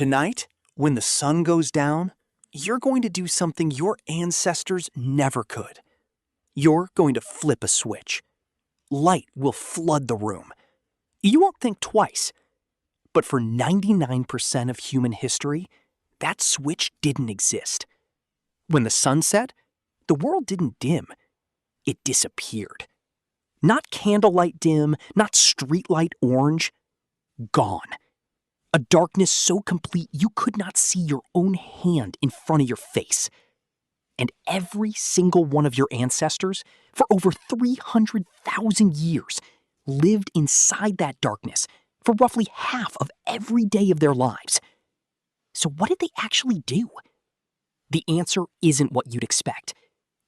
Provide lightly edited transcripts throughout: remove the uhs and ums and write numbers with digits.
Tonight, when the sun goes down, you're going to do something your ancestors never could. You're going to flip a switch. Light will flood the room. You won't think twice. But for 99% of human history, that switch didn't exist. When the sun set, the world didn't dim. It disappeared. Not candlelight dim, not streetlight orange. Gone. A darkness so complete you could not see your own hand in front of your face. And every single one of your ancestors, for over 300,000 years, lived inside that darkness for roughly half of every day of their lives. So what did they actually do? The answer isn't what you'd expect,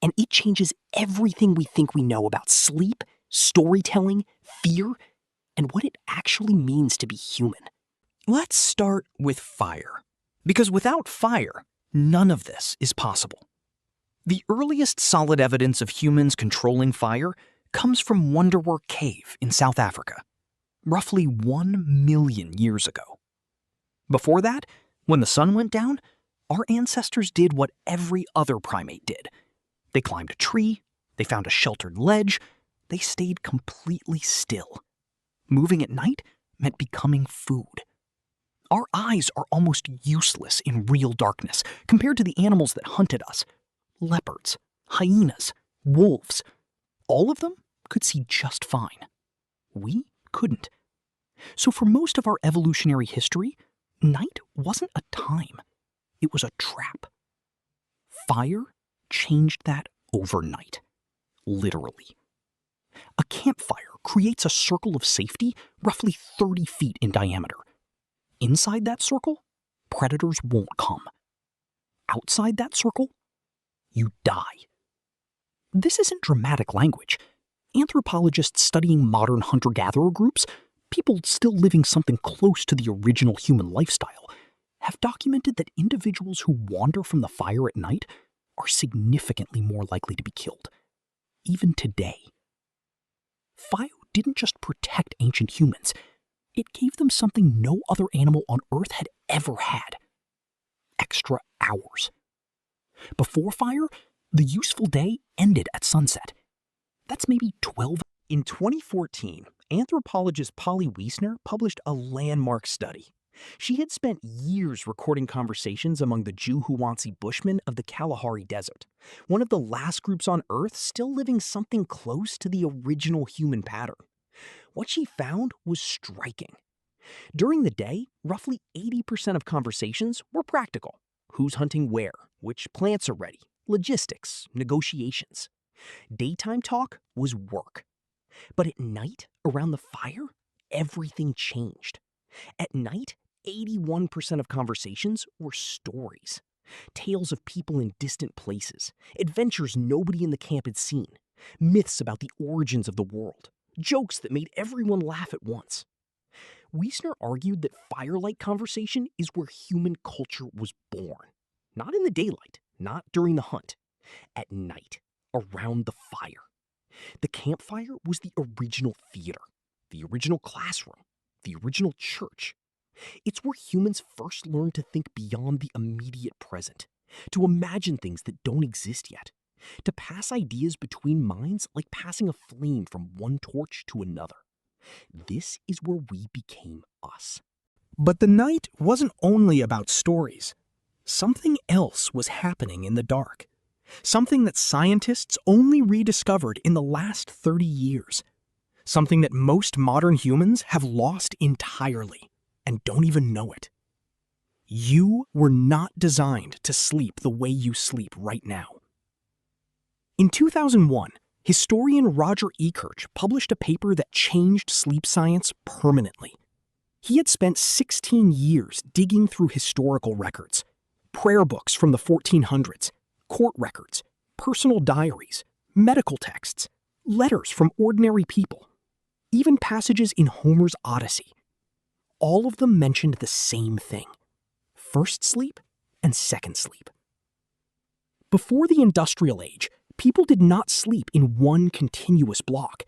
and it changes everything we think we know about sleep, storytelling, fear, and what it actually means to be human. Let's start with fire, because without fire, none of this is possible. The earliest solid evidence of humans controlling fire comes from Wonderwork Cave in South Africa, roughly 1 million years ago. Before that, when the sun went down, our ancestors did what every other primate did. They climbed a tree, they found a sheltered ledge, they stayed completely still. Moving at night meant becoming food. Our eyes are almost useless in real darkness compared to the animals that hunted us. Leopards, hyenas, wolves. All of them could see just fine. We couldn't. So for most of our evolutionary history, night wasn't a time. It was a trap. Fire changed that overnight. Literally. A campfire creates a circle of safety roughly 30 feet in diameter. Inside that circle, predators won't come. Outside that circle, you die. This isn't dramatic language. Anthropologists studying modern hunter-gatherer groups, people still living something close to the original human lifestyle, have documented that individuals who wander from the fire at night are significantly more likely to be killed, even today. Fire didn't just protect ancient humans, it gave them something no other animal on Earth had ever had: extra hours. Before fire, the useful day ended at sunset. That's maybe 12. In 2014, anthropologist Polly Wiesner published a landmark study. She had spent years recording conversations among the Juhuwansi Bushmen of the Kalahari Desert, one of the last groups on Earth still living something close to the original human pattern. What she found was striking. During the day, roughly 80% of conversations were practical. Who's hunting where? Which plants are ready? Logistics, negotiations. Daytime talk was work. But at night, around the fire, everything changed. At night, 81% of conversations were stories. Tales of people in distant places, adventures nobody in the camp had seen, myths about the origins of the world, jokes that made everyone laugh at once. Wiesner argued that firelight conversation is where human culture was born. Not in the daylight, not during the hunt. At night, around the fire. The campfire was the original theater, the original classroom, the original church. It's where humans first learned to think beyond the immediate present, to imagine things that don't exist yet, to pass ideas between minds like passing a flame from one torch to another. This is where we became us. But the night wasn't only about stories. Something else was happening in the dark. Something that scientists only rediscovered in the last 30 years. Something that most modern humans have lost entirely and don't even know it. You were not designed to sleep the way you sleep right now. In 2001, historian Roger Ekirch published a paper that changed sleep science permanently. He had spent 16 years digging through historical records, prayer books from the 1400s, court records, personal diaries, medical texts, letters from ordinary people, even passages in Homer's Odyssey. All of them mentioned the same thing: first sleep and second sleep. Before the industrial age, people did not sleep in one continuous block.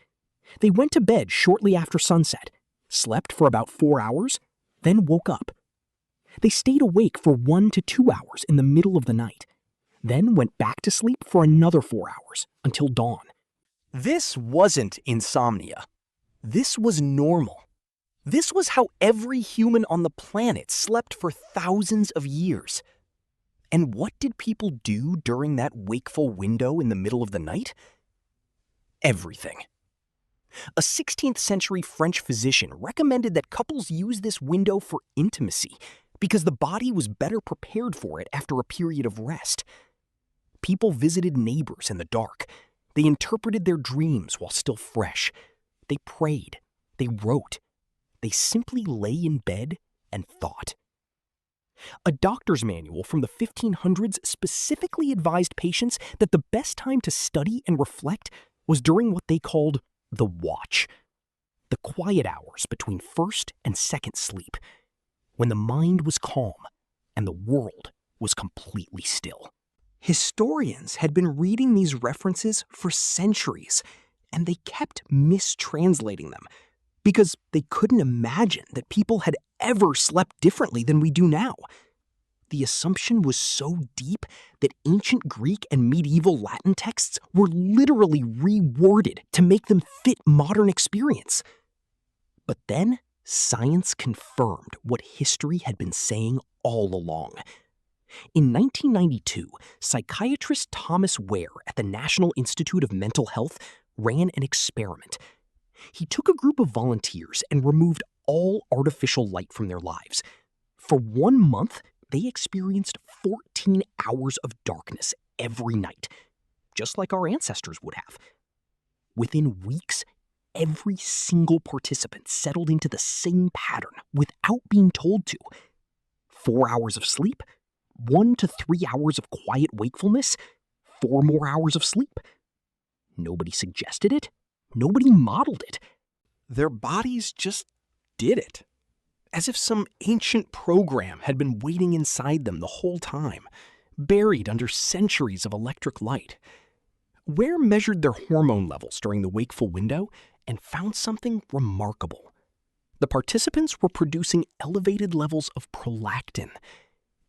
They went to bed shortly after sunset, slept for about 4 hours, then woke up. They stayed awake for 1 to 2 hours in the middle of the night, then went back to sleep for another 4 hours until dawn. This wasn't insomnia. This was normal. This was how every human on the planet slept for thousands of years. And what did people do during that wakeful window in the middle of the night? Everything. A 16th century French physician recommended that couples use this window for intimacy because the body was better prepared for it after a period of rest. People visited neighbors in the dark. They interpreted their dreams while still fresh. They prayed. They wrote. They simply lay in bed and thought. A doctor's manual from the 1500s specifically advised patients that the best time to study and reflect was during what they called the watch, the quiet hours between first and second sleep, when the mind was calm and the world was completely still. Historians had been reading these references for centuries, and they kept mistranslating them because they couldn't imagine that people had ever slept differently than we do now. The assumption was so deep that ancient Greek and medieval Latin texts were literally reworded to make them fit modern experience. But then, science confirmed what history had been saying all along. In 1992, psychiatrist Thomas Ware at the National Institute of Mental Health ran an experiment. He took a group of volunteers and removed all artificial light from their lives. For 1 month, they experienced 14 hours of darkness every night, just like our ancestors would have. Within weeks, every single participant settled into the same pattern without being told to. 4 hours of sleep, 1 to 3 hours of quiet wakefulness, 4 more hours of sleep. Nobody suggested it. Nobody modeled it. Their bodies just did it, as if some ancient program had been waiting inside them the whole time, buried under centuries of electric light. Ware measured their hormone levels during the wakeful window and found something remarkable. The participants were producing elevated levels of prolactin,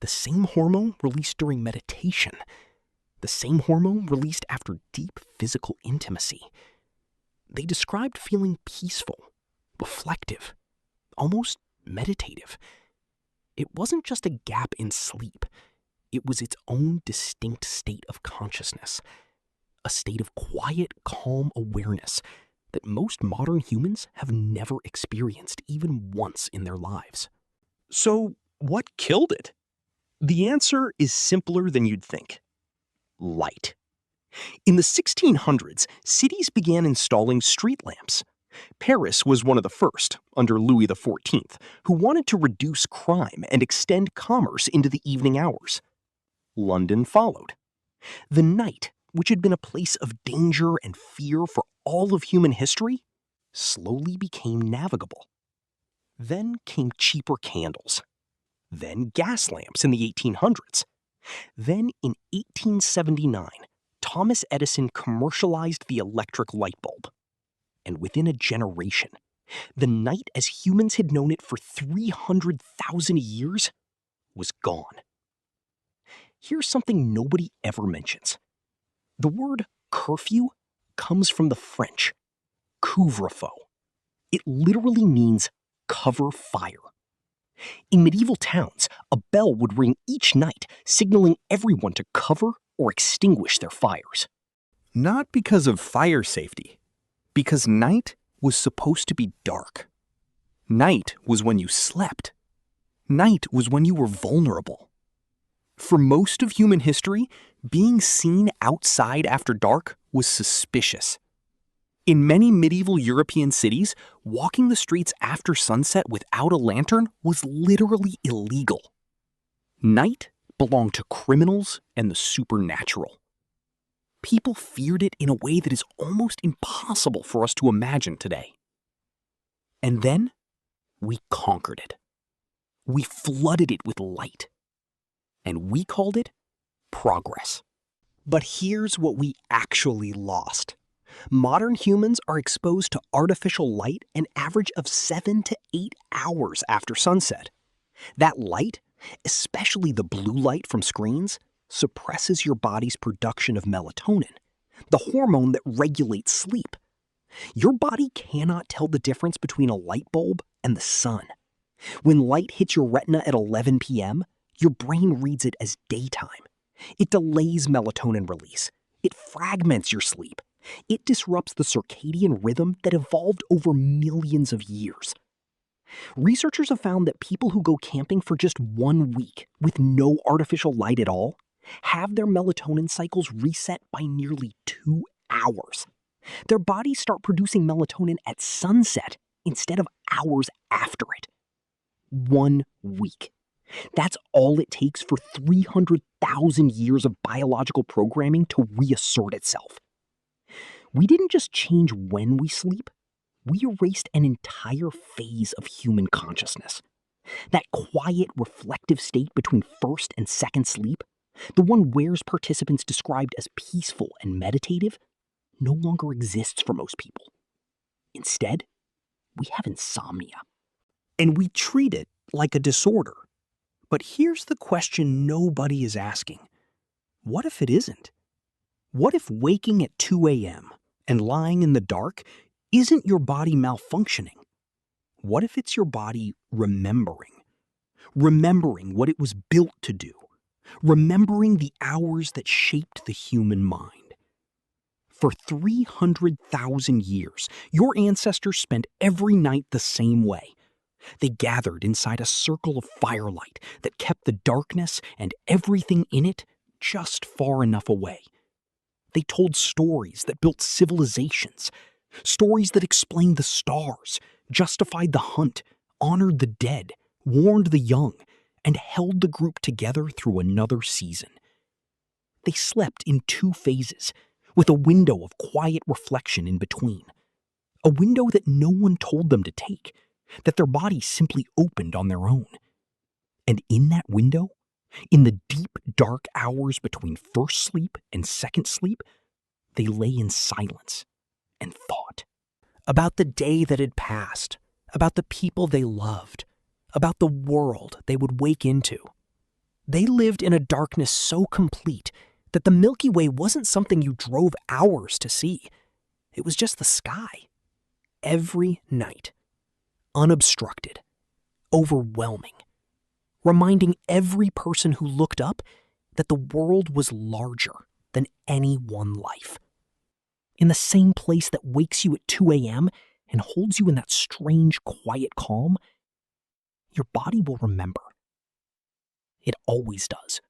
the same hormone released during meditation, the same hormone released after deep physical intimacy. They described feeling peaceful, reflective, almost meditative. It wasn't just a gap in sleep. It was its own distinct state of consciousness, a state of quiet, calm awareness that most modern humans have never experienced even once in their lives. So, what killed it? The answer is simpler than you'd think. Light. In the 1600s, cities began installing street lamps. Paris was one of the first, under Louis XIV, who wanted to reduce crime and extend commerce into the evening hours. London followed. The night, which had been a place of danger and fear for all of human history, slowly became navigable. Then came cheaper candles. Then gas lamps in the 1800s. Then in 1879, Thomas Edison commercialized the electric light bulb. And within a generation, the night as humans had known it for 300,000 years was gone. Here's something nobody ever mentions. The word curfew comes from the French, couvre-feu. It literally means cover fire. In medieval towns, a bell would ring each night, signaling everyone to cover or extinguish their fires. Not because of fire safety, because night was supposed to be dark. Night was when you slept. Night was when you were vulnerable. For most of human history, being seen outside after dark was suspicious. In many medieval European cities, walking the streets after sunset without a lantern was literally illegal. Night belonged to criminals and the supernatural. People feared it in a way that is almost impossible for us to imagine today. And then, we conquered it. We flooded it with light. And we called it progress. But here's what we actually lost. Modern humans are exposed to artificial light an average of 7 to 8 hours after sunset. That light especially the blue light from screens, suppresses your body's production of melatonin, the hormone that regulates sleep. Your body cannot tell the difference between a light bulb and the sun. When light hits your retina at 11 p.m., your brain reads it as daytime. It delays melatonin release. It fragments your sleep. It disrupts the circadian rhythm that evolved over millions of years. Researchers have found that people who go camping for just 1 week with no artificial light at all have their melatonin cycles reset by nearly 2 hours. Their bodies start producing melatonin at sunset instead of hours after it. 1 week. That's all it takes for 300,000 years of biological programming to reassert itself. We didn't just change when we sleep, we erased an entire phase of human consciousness. That quiet, reflective state between first and second sleep, the one WARE's participants described as peaceful and meditative, no longer exists for most people. Instead, we have insomnia. And we treat it like a disorder. But here's the question nobody is asking. What if it isn't? What if waking at 2 a.m. and lying in the dark isn't your body malfunctioning? What if it's your body remembering? Remembering what it was built to do. Remembering the hours that shaped the human mind. For 300,000 years, your ancestors spent every night the same way. They gathered inside a circle of firelight that kept the darkness and everything in it just far enough away. They told stories that built civilizations, stories that explained the stars, justified the hunt, honored the dead, warned the young, and held the group together through another season. They slept in 2 phases, with a window of quiet reflection in between. A window that no one told them to take, that their bodies simply opened on their own. And in that window, in the deep, dark hours between first sleep and second sleep, they lay in silence and thought. About the day that had passed, about the people they loved, about the world they would wake into. They lived in a darkness so complete that the Milky Way wasn't something you drove hours to see. It was just the sky. Every night. Unobstructed. Overwhelming. Reminding every person who looked up that the world was larger than any one life. In the same place that wakes you at 2 a.m. and holds you in that strange, quiet calm, your body will remember. It always does.